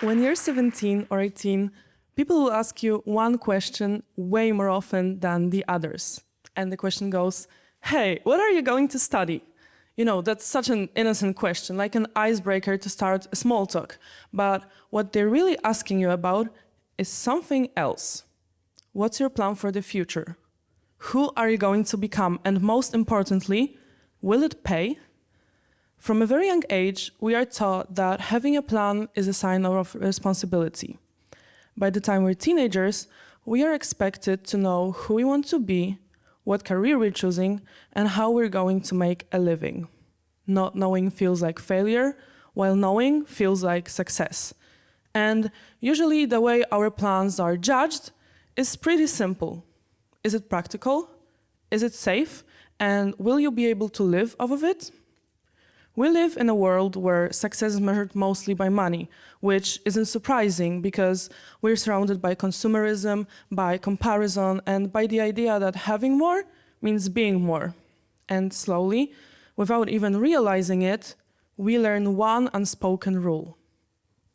When you're 17 or 18, people will ask you one question way more often than the others. And the question goes, hey, what are you going to study? You know, that's such an innocent question, like an icebreaker to start a small talk. But what they're really asking you about is something else. What's your plan for the future? Who are you going to become? And most importantly, will it pay? From a very young age, we are taught that having a plan is a sign of responsibility. By the time we're teenagers, we are expected to know who we want to be, what career we're choosing, and how we're going to make a living. Not knowing feels like failure, while knowing feels like success. And usually the way our plans are judged is pretty simple. Is it practical? Is it safe? And will you be able to live off of it? We live in a world where success is measured mostly by money, which isn't surprising because we're surrounded by consumerism, by comparison, and by the idea that having more means being more. And slowly, without even realizing it, we learn one unspoken rule.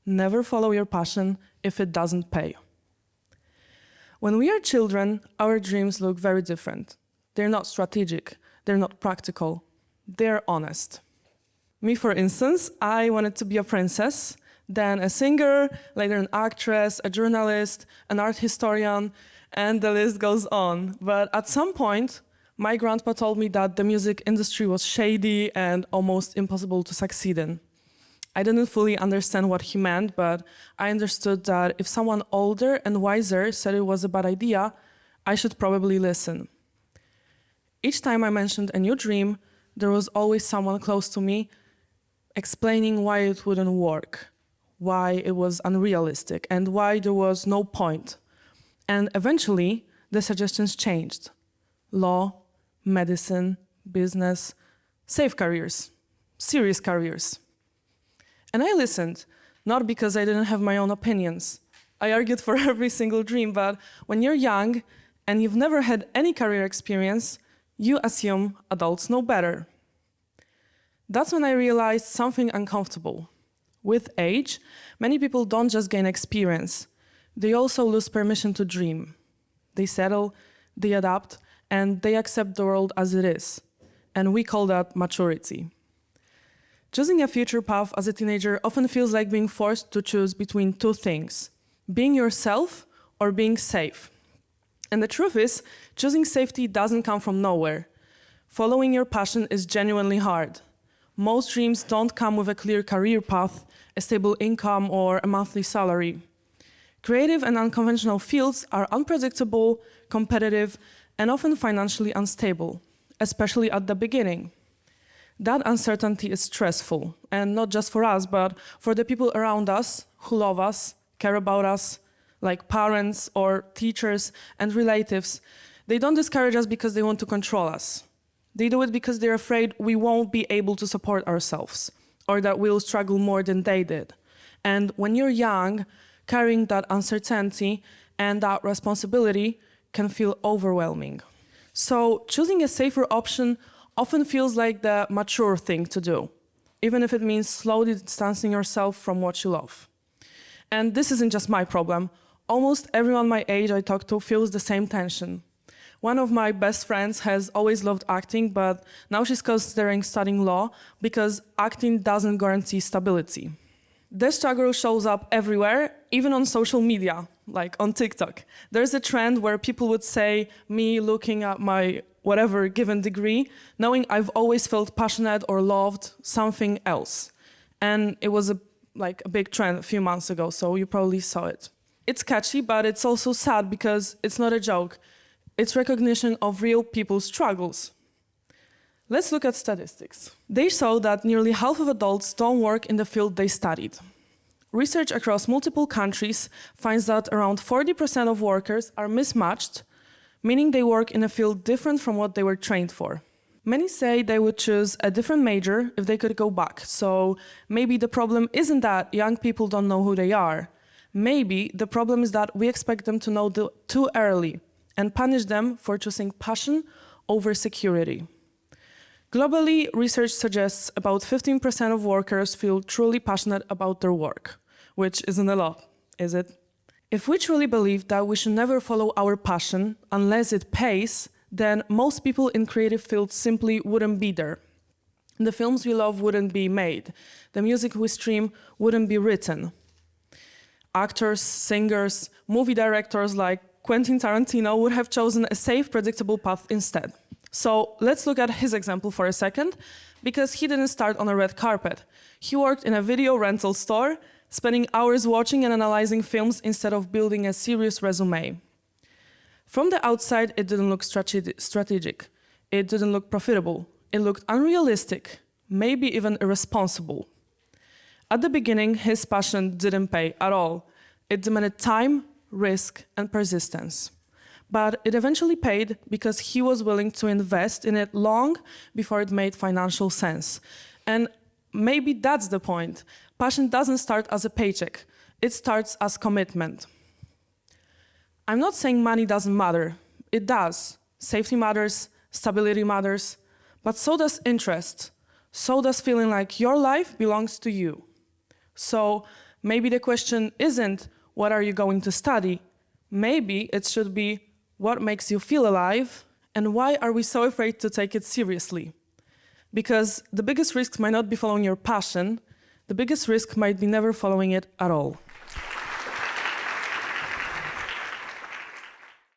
Never follow your passion if it doesn't pay. When we are children, our dreams look very different. They're not strategic, they're not practical, they're honest. Me, for instance, I wanted to be a princess, then a singer, later an actress, a journalist, an art historian, and the list goes on. But at some point, my grandpa told me that the music industry was shady and almost impossible to succeed in. I didn't fully understand what he meant, but I understood that if someone older and wiser said it was a bad idea, I should probably listen. Each time I mentioned a new dream, there was always someone close to me explaining why it wouldn't work, why it was unrealistic, and why there was no point. And eventually, the suggestions changed. Law, medicine, business, safe careers, serious careers. And I listened, not because I didn't have my own opinions. I argued for every single dream, but when you're young and you've never had any career experience, you assume adults know better. That's when I realized something uncomfortable. With age, many people don't just gain experience, they also lose permission to dream. They settle, they adapt, and they accept the world as it is. And we call that maturity. Choosing a future path as a teenager often feels like being forced to choose between two things: being yourself or being safe. And the truth is, choosing safety doesn't come from nowhere. Following your passion is genuinely hard. Most dreams don't come with a clear career path, a stable income, or a monthly salary. Creative and unconventional fields are unpredictable, competitive, and often financially unstable, especially at the beginning. That uncertainty is stressful, and not just for us, but for the people around us who love us, care about us, like parents or teachers and relatives. They don't discourage us because they want to control us. They do it because they're afraid we won't be able to support ourselves, or that we'll struggle more than they did. And when you're young, carrying that uncertainty and that responsibility can feel overwhelming. So choosing a safer option often feels like the mature thing to do, even if it means slowly distancing yourself from what you love. And this isn't just my problem. Almost everyone my age I talk to feels the same tension. One of my best friends has always loved acting, but now she's considering studying law because acting doesn't guarantee stability. This struggle shows up everywhere, even on social media, like on TikTok. There's a trend where people would say, me looking at my whatever given degree, knowing I've always felt passionate or loved something else. And it was a big trend a few months ago, so you probably saw it. It's catchy, but it's also sad because it's not a joke. It's recognition of real people's struggles. Let's look at statistics. They show that nearly half of adults don't work in the field they studied. Research across multiple countries finds that around 40% of workers are mismatched, meaning they work in a field different from what they were trained for. Many say they would choose a different major if they could go back, so maybe the problem isn't that young people don't know who they are. Maybe the problem is that we expect them to know too early and punish them for choosing passion over security. Globally, research suggests about 15% of workers feel truly passionate about their work, which isn't a lot, is it? If we truly believe that we should never follow our passion unless it pays, then most people in creative fields simply wouldn't be there. The films we love wouldn't be made. The music we stream wouldn't be written. Actors, singers, movie directors like Quentin Tarantino would have chosen a safe, predictable path instead. So let's look at his example for a second, because he didn't start on a red carpet. He worked in a video rental store, spending hours watching and analyzing films instead of building a serious resume. From the outside, it didn't look strategic. It didn't look profitable. It looked unrealistic, maybe even irresponsible. At the beginning, his passion didn't pay at all. It demanded time, risk, and persistence. But it eventually paid because he was willing to invest in it long before it made financial sense. And maybe that's the point. Passion doesn't start as a paycheck. It starts as commitment. I'm not saying money doesn't matter. It does. Safety matters, stability matters, but so does interest. So does feeling like your life belongs to you. So maybe the question isn't, what are you going to study? Maybe it should be, what makes you feel alive, and why are we so afraid to take it seriously? Because the biggest risk might not be following your passion, the biggest risk might be never following it at all.